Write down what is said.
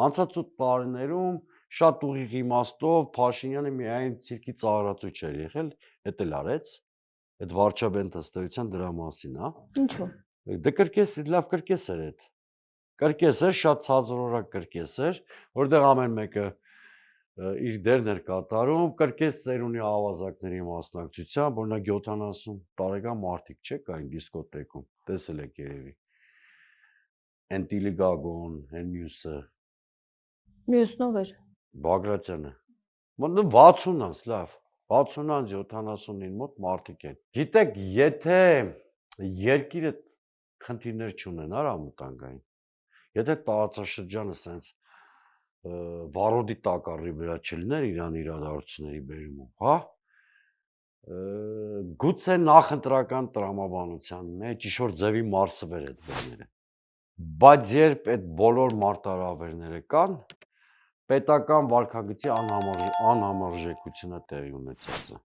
Անցած 8 տարիներում շատ ուղիղ իմաստով Փաշինյանը միայն ցիրկի ծաղրացույց էր եղել, դա էլ արեց, այդ վարչապետը ըստ էության դրա մասին, հա։ Ինչու։ Դե կրկես, լավ կրկես էր այդ։ Կրկես էր, շատ ցածրորակ կրկես էր, որտեղ ամեն մեկը իր դերն էր կատարում, կրկես ծերունի ավազակների մասնակցությամբ, օրինակ 70 տարեկան մարդիկ չէ կային դիսկոտեկում, տեսել եք երևի։ Են Տիլիգագոն, են մյուսը։ Մյուսն ով էր։ Բագրատյանը։ Մոտ 60-անց, լավ, 60-անց 70-ին մոտ մարդիկ են։ Գիտեք, եթե երկիրը խնդիրներ չունեն, անվտանգային, եթե տարածաշրջանը սենց վարորդի տակառի վրա չլիներ Իրանի իրադարձությունների բերումով, հա, գուցե նախընտրական տրամաբանության մեջ ինչ-որ ձևի մարսվեր այդ բաները, բայց երբ այդ բոլոր մարտահրավերները կան, պետական վարքագծի անհամարժեքությունը տեղի ունեցած է։